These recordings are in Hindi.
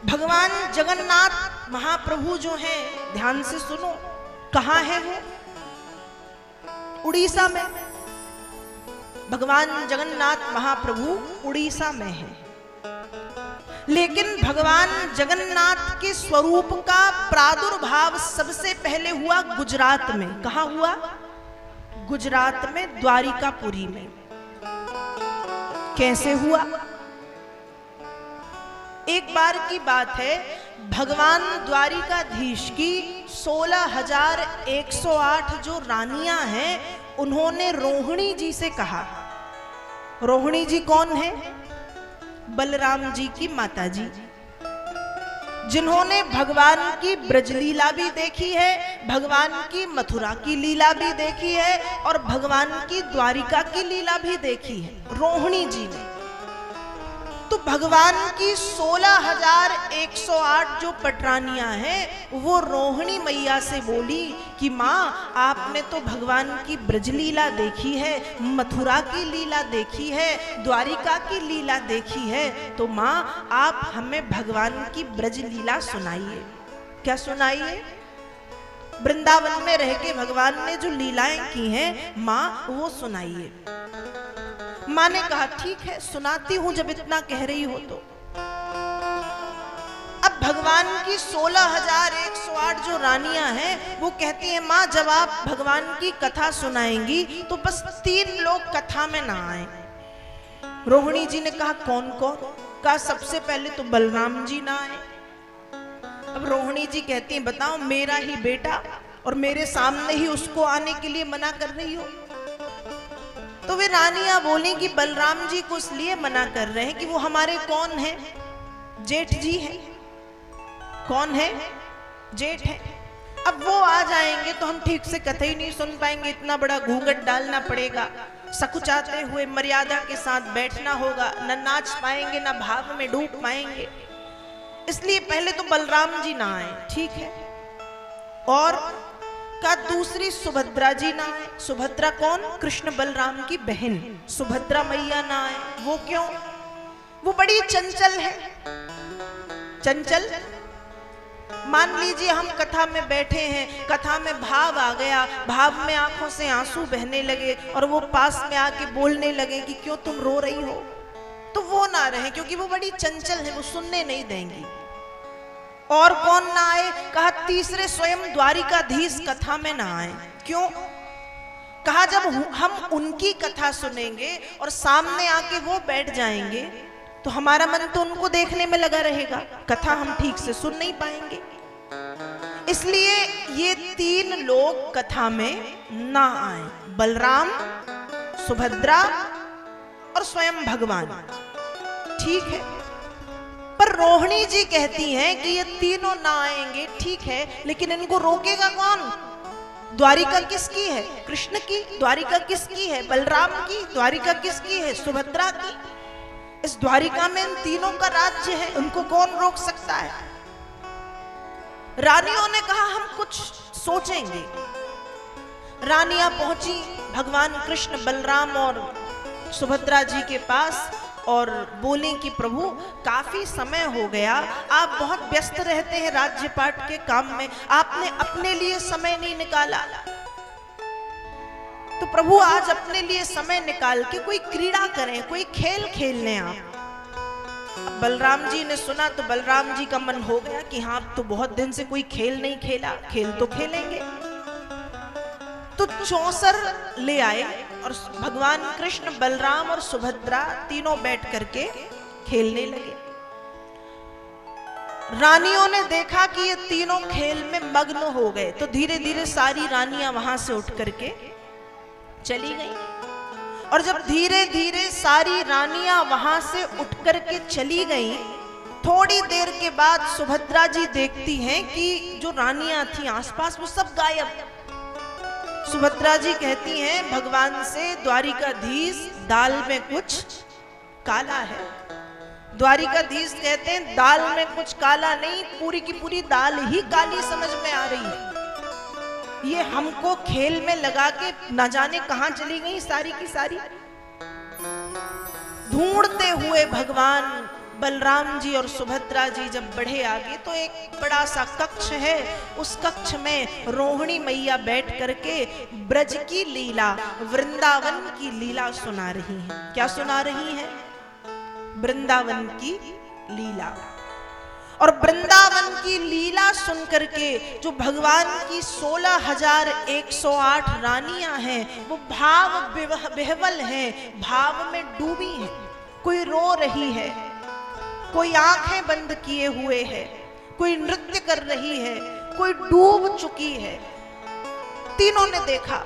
भगवान जगन्नाथ महाप्रभु जो हैं, ध्यान से सुनो, कहां है वो? उड़ीसा में। भगवान जगन्नाथ महाप्रभु उड़ीसा में है, लेकिन भगवान जगन्नाथ के स्वरूप का प्रादुर्भाव सबसे पहले हुआ गुजरात में। कहां हुआ? गुजरात में, द्वारिकापुरी में। कैसे हुआ? एक बार की बात है, भगवान द्वारिकाधीश की 16,108 जो रानियां हैं, उन्होंने रोहिणी जी से कहा। रोहिणी जी कौन है? बलराम जी की माता जी, जिन्होंने भगवान की ब्रजलीला भी देखी है, भगवान की मथुरा की लीला भी देखी है और भगवान की द्वारिका की लीला भी देखी है, रोहिणी जी ने। तो भगवान की 16,108 जो पटरानियां हैं, वो रोहिणी मैया से बोली कि माँ, आपने तो भगवान की ब्रजलीला देखी है, मथुरा की लीला देखी है, द्वारिका की लीला देखी है, तो माँ आप हमें भगवान की ब्रजलीला सुनाइए। क्या सुनाइए? वृंदावन में रह के भगवान ने जो लीलाएं की हैं, माँ वो सुनाइए। माँ ने कहा ठीक है, सुनाती हूं, जब इतना कह रही हो तो। अब भगवान की 16,108 जो रानियां हैं, वो कहती हैं माँ, जब आप भगवान की कथा सुनाएंगी तो बस 3 लोग कथा में ना आए। रोहिणी जी ने कहा कौन कौन? कहा सबसे पहले तो बलराम जी ना आए। अब रोहिणी जी कहती हैं बताओ, मेरा ही बेटा और मेरे सामने ही उसको आने के लिए मना कर रही हो? तो वे रानियां बोली कि बलराम जी को इसलिए मना कर रहे हैं कि वो हमारे कौन हैं? जेठ जी हैं। कौन है? जेठ है। अब वो आ जाएंगे तो हम ठीक से कथा ही नहीं सुन पाएंगे, इतना बड़ा घूंघट डालना पड़ेगा, सकुचाते हुए मर्यादा के साथ बैठना होगा, न नाच पाएंगे, न भाव में डूब पाएंगे, इसलिए पहले तो बलराम जी ना आए। ठीक है। और का दूसरी सुभद्रा जी ना आए। सुभद्रा कौन? कृष्ण बलराम की बहन सुभद्रा मैया ना आए। वो क्यों? वो बड़ी चंचल है। चंचल, मान लीजिए हम कथा में बैठे हैं, कथा में भाव आ गया, भाव में आंखों से आंसू बहने लगे और वो पास में आके बोलने लगे कि क्यों तुम रो रही हो, तो वो ना रहे, क्योंकि वो बड़ी चंचल है, वो सुनने नहीं देंगी। और कौन ना आए? कहा तीसरे स्वयं द्वारिकाधीश कथा में ना आए। क्यों? कहा जब हम उनकी कथा सुनेंगे और सामने आके वो बैठ जाएंगे तो हमारा मन तो उनको देखने में लगा रहेगा, कथा हम ठीक से सुन नहीं पाएंगे। इसलिए ये 3 लोग कथा में ना आए, बलराम, सुभद्रा और स्वयं भगवान। ठीक है। पर रोहिणी जी कहती हैं कि ये तीनों ना आएंगे, ठीक है, लेकिन इनको रोकेगा कौन? द्वारिका किसकी है? कृष्ण की। द्वारिका किसकी है? बलराम की। द्वारिका किसकी है? सुभद्रा की। इस द्वारिका में इन तीनों का राज्य है, उनको कौन रोक सकता है? रानियों ने कहा हम कुछ सोचेंगे। रानियां पहुंची भगवान कृष्ण, बलराम और सुभद्रा जी के पास और बोले कि प्रभु काफी समय हो गया, आप बहुत व्यस्त रहते हैं राज्य पाठ के काम में, आपने अपने लिए समय नहीं निकाला, तो प्रभु आज अपने लिए समय निकाल के कोई क्रीड़ा करें, कोई खेल खेल लें आप। बलराम जी ने सुना तो बलराम जी का मन हो गया कि हाँ, तो बहुत दिन से कोई खेल नहीं खेला, खेल तो खेलेंगे। तो चौसर ले आए और भगवान कृष्ण, बलराम और सुभद्रा तीनों बैठ करके खेलने लगे। रानियों ने देखा कि ये तीनों खेल में मग्न हो गए, तो धीरे धीरे सारी रानियां वहां से उठ करके चली गई। और जब धीरे धीरे सारी रानियां वहां से उठ करके चली गई, थोड़ी देर के बाद सुभद्रा जी देखती हैं कि जो रानियां थी आसपास वो सब गायब। सुभद्रा जी कहती हैं भगवान से, द्वारिकाधीश दाल में कुछ काला है। द्वारिकाधीश कहते हैं दाल में कुछ काला नहीं, पूरी की पूरी दाल ही काली समझ में आ रही है। ये हमको खेल में लगा के न जाने कहां चली गई सारी की सारी। ढूंढते हुए भगवान बलराम जी और सुभद्रा जी जब बढ़े आगे तो एक बड़ा सा कक्ष है, उस कक्ष में रोहिणी मैया बैठ करके ब्रज की लीला, वृंदावन की लीला सुना रही हैं। क्या सुना रही हैं? वृंदावन की लीला। और वृंदावन की लीला सुन करके जो भगवान की 16,108 रानियां हैं वो भाव विह्वल हैं, भाव में डूबी हैं। कोई रो रही है, कोई आंखें बंद किए हुए है, कोई नृत्य कर रही है, कोई डूब चुकी है। तीनों ने देखा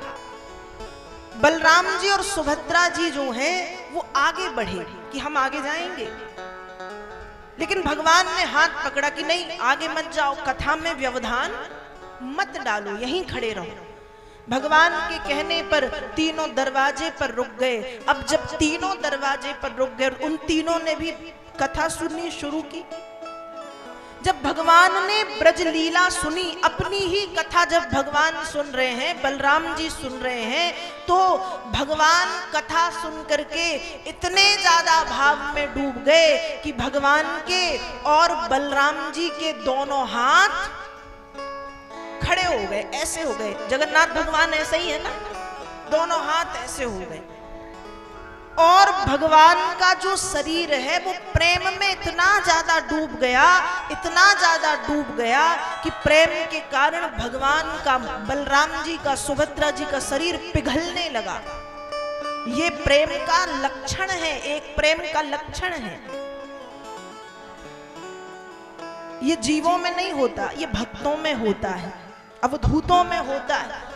बलराम जी और सुभद्रा जी जो हैं वो आगे बढ़े कि हम आगे जाएंगे, लेकिन भगवान ने हाथ पकड़ा कि नहीं आगे मत जाओ, कथा में व्यवधान मत डालो, यहीं खड़े रहो। भगवान के कहने पर तीनों दरवाजे पर रुक गए। अब जब तीनों दरवाजे पर रुक गए, उन तीनों ने भी कथा सुननी शुरू की। जब भगवान ने ब्रज लीला सुनी, अपनी ही कथा जब भगवान सुन रहे हैं, बलराम जी सुन रहे हैं, तो भगवान कथा सुन करके इतने ज्यादा भाव में डूब गए कि भगवान के और बलराम जी के दोनों हाथ खड़े हो गए, ऐसे हो गए। जगन्नाथ भगवान ऐसे ही है ना, दोनों हाथ ऐसे हो गए। और भगवान का जो शरीर है वो प्रेम में इतना ज्यादा डूब गया, इतना ज्यादा डूब गया कि प्रेम के कारण भगवान का, बलराम जी का, सुभद्रा जी का शरीर पिघलने लगा। ये प्रेम का लक्षण है, एक प्रेम का लक्षण है। ये जीवों में नहीं होता, ये भक्तों में होता है, अवधूतों में होता है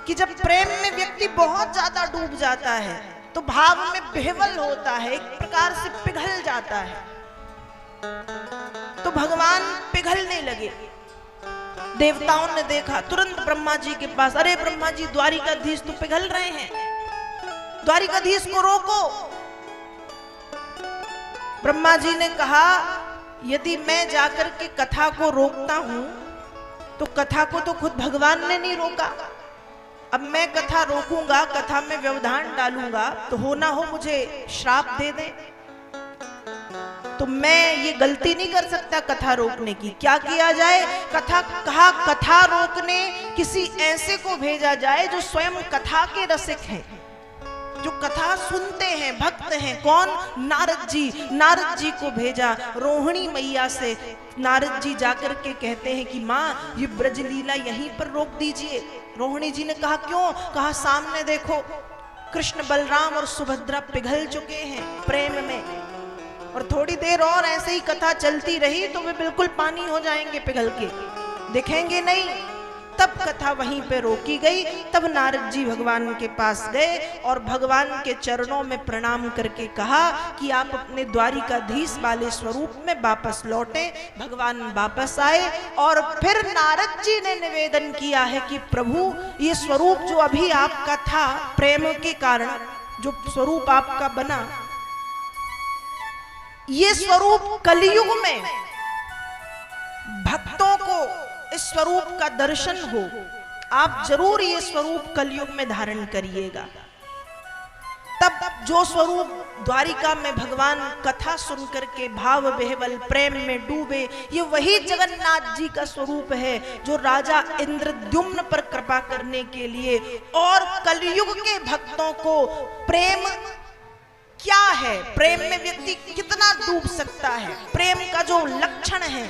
कि जब प्रेम में व्यक्ति बहुत ज्यादा डूब जाता है तो भाव में विह्वल होता है, एक प्रकार से पिघल जाता है। तो भगवान पिघलने लगे। देवताओं ने देखा, तुरंत ब्रह्मा जी के पास, अरे ब्रह्मा जी द्वारिकाधीश तो पिघल रहे हैं, द्वारिकाधीश को रोको। ब्रह्मा जी ने कहा यदि मैं जाकर के कथा को रोकता हूं तो कथा को तो खुद भगवान ने नहीं रोका, अब मैं कथा रोकूंगा, कथा में व्यवधान डालूंगा तो हो ना हो मुझे श्राप दे दे। तो मैं ये गलती नहीं कर सकता कथा रोकने की। क्या किया जाए? कथा रोकने किसी ऐसे को भेजा जाए जो स्वयं कथा के रसिक हैं, जो कथा सुनते हैं, भक्त हैं। कौन? नारद जी। नारद जी को भेजा। रोहिणी मैया से नारद जी जाकर के कहते हैं कि माँ ये ब्रजलीला यहीं पर रोक दीजिए। रोहिणी जी ने कहा क्यों? कहा सामने देखो कृष्ण, बलराम और सुभद्रा पिघल चुके हैं प्रेम में, और थोड़ी देर और ऐसे ही कथा चलती रही तो वे बिल्कुल पानी हो जाएंगे पिघल के, दिखेंगे नहीं। तब कथा वहीं पे रोकी गई। तब नारद जी भगवान के पास गए और भगवान के चरणों में प्रणाम करके कहा कि आप अपने द्वारिकाधीश वाले स्वरूप में वापस लौटे। भगवान वापस आए और फिर नारद जी ने निवेदन किया है कि प्रभु ये स्वरूप जो अभी आपका था, प्रेम के कारण जो स्वरूप आपका बना, ये स्वरूप कलयुग में भक्तों को इस स्वरूप का दर्शन हो। आप जरूर ये स्वरूप कलयुग में धारण करिएगा। तब जो स्वरूप द्वारिका में भगवान कथा सुनकर के भाव विह्वल प्रेम में डूबे, ये वही जगन्नाथ जी का स्वरूप है जो राजा इंद्रद्युम्न पर कृपा करने के लिए और कलयुग के भक्तों को प्रेम क्या है, प्रेम में व्यक्ति कितना डूब सकता है, प्रेम का जो लक्षण है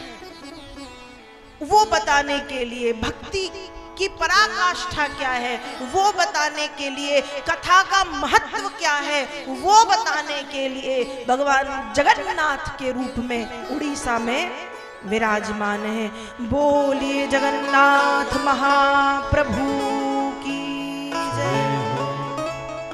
वो बताने के लिए, भक्ति की पराकाष्ठा क्या है वो बताने के लिए, कथा का महत्व क्या है वो बताने के लिए भगवान जगन्नाथ के रूप में उड़ीसा में विराजमान है। बोलिए जगन्नाथ महाप्रभु